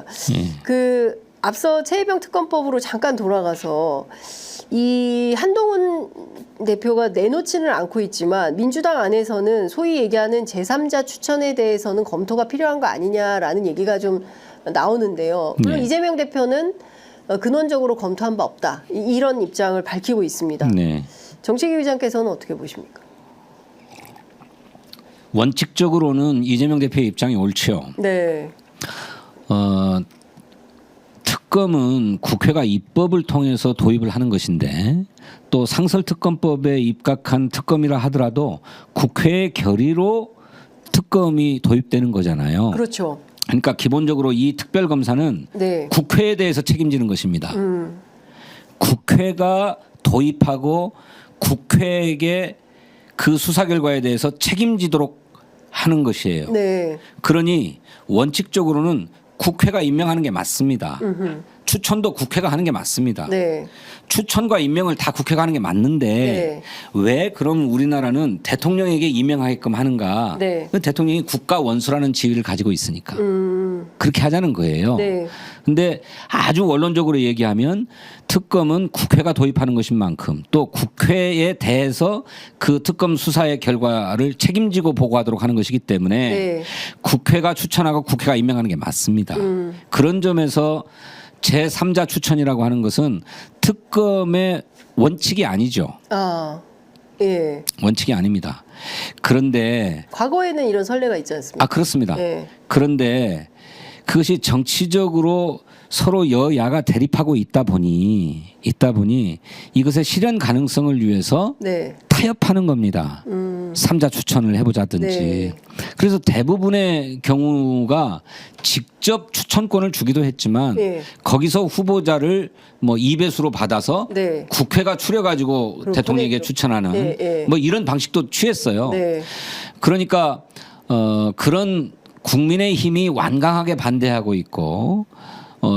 알겠습니다. 그 앞서 최혜병 특검법으로 잠깐 돌아가서 이 한동훈 대표가 내놓지는 않고 있지만 민주당 안에서는 소위 얘기하는 제3자 추천에 대해서는 검토가 필요한 거 아니냐라는 얘기가 좀 나오는데요. 물론 이재명 대표는 근원적으로 검토한 바 없다. 이런 입장을 밝히고 있습니다. 네. 정책위 의장께서는 어떻게 보십니까? 원칙적으로는 이재명 대표의 입장이 옳죠. 네. 특검은 국회가 입법을 통해서 도입을 하는 것인데 또 상설특검법에 입각한 특검이라 하더라도 국회의 결의로 특검이 도입되는 거잖아요. 그렇죠. 그러니까 기본적으로 이 특별검사는 네. 국회에 대해서 책임지는 것입니다. 국회가 도입하고 국회에게 그 수사 결과에 대해서 책임지도록 하는 것이에요. 네. 그러니 원칙적으로는 국회가 임명하는 게 맞습니다. 추천도 국회가 하는 게 맞습니다. 네. 추천과 임명을 다 국회가 하는 게 맞는데 네. 왜 그럼 우리나라는 대통령에게 임명하게끔 하는가? 네. 그 대통령이 국가 원수라는 지위를 가지고 있으니까 그렇게 하자는 거예요. 네. 근데 아주 원론적으로 얘기하면 특검은 국회가 도입하는 것인 만큼 또 국회에 대해서 그 특검 수사의 결과를 책임지고 보고하도록 하는 것이기 때문에 네. 국회가 추천하고 국회가 임명하는 게 맞습니다. 그런 점에서 제3자 추천이라고 하는 것은 특검의 원칙이 아니죠. 아, 예. 원칙이 아닙니다. 그런데 과거에는 이런 선례가 있지 않습니까? 그렇습니다. 예. 그런데 그것이 정치적으로 서로 여야가 대립하고 있다 보니 이것의 실현 가능성을 위해서 네. 타협하는 겁니다. 3자 추천을 해보자든지. 네. 그래서 대부분의 경우가 직접 추천권을 주기도 했지만 네. 거기서 후보자를 뭐 2배수로 받아서 네. 국회가 추려가지고 그럼 대통령에게 보내죠. 추천하는 네, 네. 뭐 이런 방식도 취했어요. 네. 그러니까 그런 국민의힘이 완강하게 반대하고 있고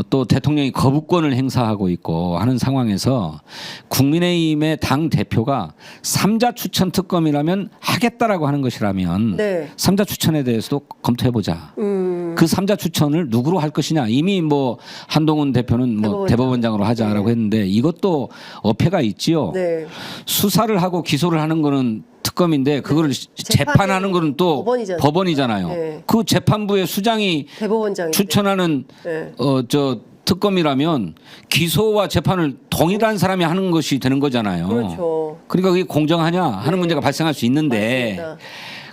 또 대통령이 거부권을 행사하고 있고 하는 상황에서 국민의힘의 당 대표가 3자 추천 특검이라면 하겠다라고 하는 것이라면 네. 3자 추천에 대해서도 검토해보자. 그 3자 추천을 누구로 할 것이냐. 이미 뭐 한동훈 대표는 뭐 대법원장으로 하자라고 했는데 이것도 어폐가 있지요. 네. 수사를 하고 기소를 하는 거는 특검인데 그거를 재판하는 거는 또 법원이잖아요. 네. 그 재판부의 수장이 대법원장이 추천하는 네. 저 특검이라면 기소와 재판을 동일한 사람이 하는 것이 되는 거잖아요. 그렇죠. 그러니까 그게 공정하냐 하는 문제가 발생할 수 있는데 맞습니다.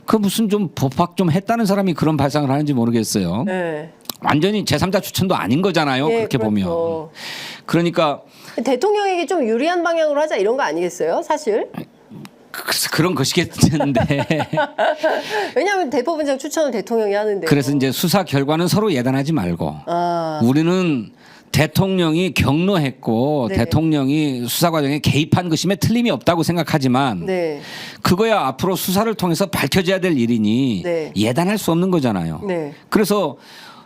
그 무슨 좀 법학 좀 했다는 사람이 그런 발상을 하는지 모르겠어요. 네. 완전히 제3자 추천도 아닌 거잖아요. 예, 그렇게 그렇죠. 보면. 그러니까 대통령에게 좀 유리한 방향으로 하자 이런 거 아니겠어요? 사실. 그런 것이겠는데. 왜냐하면 대법원장 추천을 대통령이 하는데. 그래서 이제 수사 결과는 서로 예단하지 말고 우리는 대통령이 경로했고 네. 대통령이 수사 과정에 개입한 것임에 틀림이 없다고 생각하지만 네. 그거야 앞으로 수사를 통해서 밝혀져야 될 일이니 네. 예단할 수 없는 거잖아요. 네. 그래서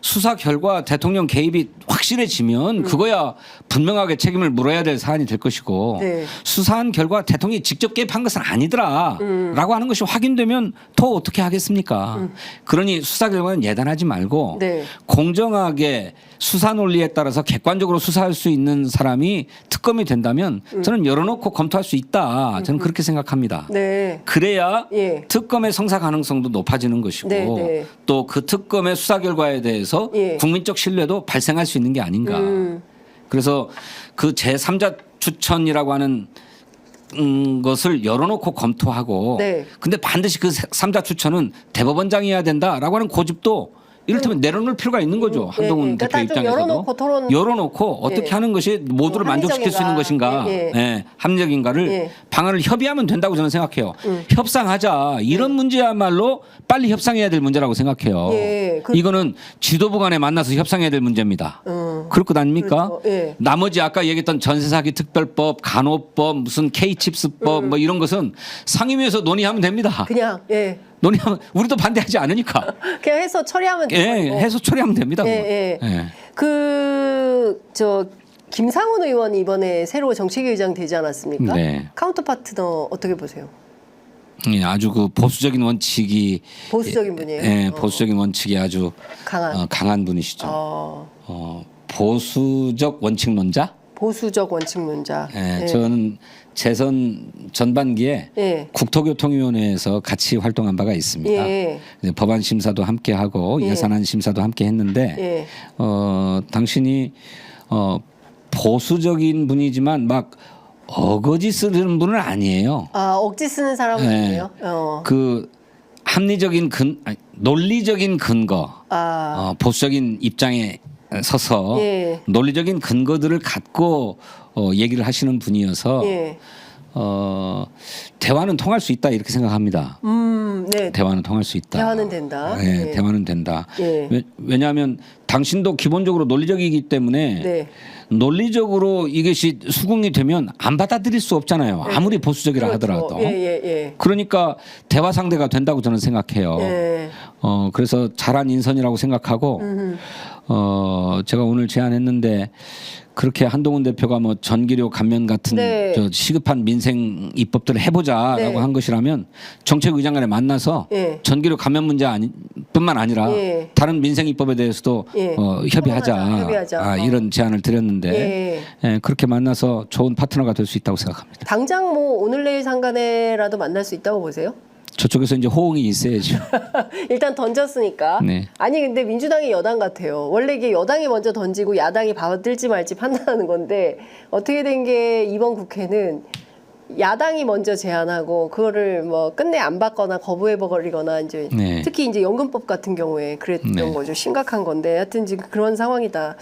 수사 결과 대통령 개입이 확실해지면 그거야 분명하게 책임을 물어야 될 사안이 될 것이고 네. 수사한 결과 대통령이 직접 개입한 것은 아니더라라고 하는 것이 확인되면 더 어떻게 하겠습니까? 그러니 수사 결과는 예단하지 말고 네. 공정하게 수사 논리에 따라서 객관적으로 수사할 수 있는 사람이 특검이 된다면 저는 열어놓고 검토할 수 있다. 저는 그렇게 생각합니다. 네. 그래야 예. 특검의 성사 가능성도 높아지는 것이고 네, 네. 또 그 특검의 수사 결과에 대해서 예. 국민적 신뢰도 발생할 수 있는 게 아닌가. 그래서 그 제3자 추천이라고 하는 것을 열어놓고 검토하고 네. 근데 반드시 그 3자 추천은 대법원장이어야 된다라고 하는 고집도 이를테면 내려놓을 필요가 있는 거죠. 한동훈 그러니까 대표 다좀 입장에서도. 열어놓고 토론. 열어놓고 어떻게 예. 하는 것이 모두를 만족시킬 수 있는 것인가. 예, 예. 예, 합리적인가를 예. 방안을 협의하면 된다고 저는 생각해요. 협상하자. 이런 문제야말로 빨리 협상해야 될 문제라고 생각해요. 예, 이거는 지도부 간에 만나서 협상해야 될 문제입니다. 그럴 것 아닙니까? 그렇죠. 예. 나머지 아까 얘기했던 전세사기 특별법, 간호법, 무슨 K칩스법 뭐 이런 것은 상임위에서 논의하면 됩니다. 그냥 예. 논의하면 우리도 반대하지 않으니까. 그냥 해서 처리하면 예, 되고. 해서 처리하면 됩니다. 예, 그거. 예. 예. 저 김상훈 의원이 이번에 새로 정책위 의장 되지 않았습니까? 네. 카운터 파트너 어떻게 보세요? 예, 아주 그 보수적인 원칙이 보수적인 분이에요. 예, 보수적인 원칙이 아주 강한. 강한 분이시죠. 보수적 원칙론자. 보수적 원칙론자. 예, 예. 저는 재선 전반기에 예. 국토교통위원회에서 같이 활동한 바가 있습니다. 예. 이제 법안 심사도 함께 하고 예. 예산안 심사도 함께 했는데 예. 당신이 보수적인 분이지만 막 어거지 쓰는 분은 아니에요. 아, 억지 쓰는 사람은 예. 아니에요. 그 합리적인 논리적인 근거, 보수적인 입장에 서서 예. 논리적인 근거들을 갖고 얘기를 하시는 분이어서 예. 대화는 통할 수 있다 이렇게 생각합니다. 네. 대화는 통할 수 있다. 대화는 된다. 네, 예. 대화는 된다. 예. 왜냐하면 당신도 기본적으로 논리적이기 때문에 네. 논리적으로 이것이 수긍이 되면 안 받아들일 수 없잖아요. 아무리 보수적이라 그렇죠. 하더라도. 예. 그러니까 대화 상대가 된다고 저는 생각해요. 예. 그래서 잘한 인선이라고 생각하고 제가 오늘 제안했는데 그렇게 한동훈 대표가 뭐 전기료 감면 같은 네. 저 시급한 민생 입법들을 해보자라고 네. 한 것이라면 정책의장 간에 만나서 예. 전기료 감면 문제 뿐만 아니라 예. 다른 민생 입법에 대해서도 예. 협의하자. 이런 제안을 드렸는데 예, 그렇게 만나서 좋은 파트너가 될 수 있다고 생각합니다. 당장 뭐 오늘 내일 상간에라도 만날 수 있다고 보세요? 저쪽에서 이제 호응이 있어야죠. 일단 던졌으니까. 네. 아니 근데 민주당이 여당 같아요. 원래 이게 여당이 먼저 던지고 야당이 받을지 말지 판단하는 건데 어떻게 된 게 이번 국회는 야당이 먼저 제안하고 그거를 뭐 끝내 안 받거나 거부해 버리거나 이제 네. 특히 이제 연금법 같은 경우에 그랬던 네. 거죠. 심각한 건데 하여튼 지금 그런 상황이다.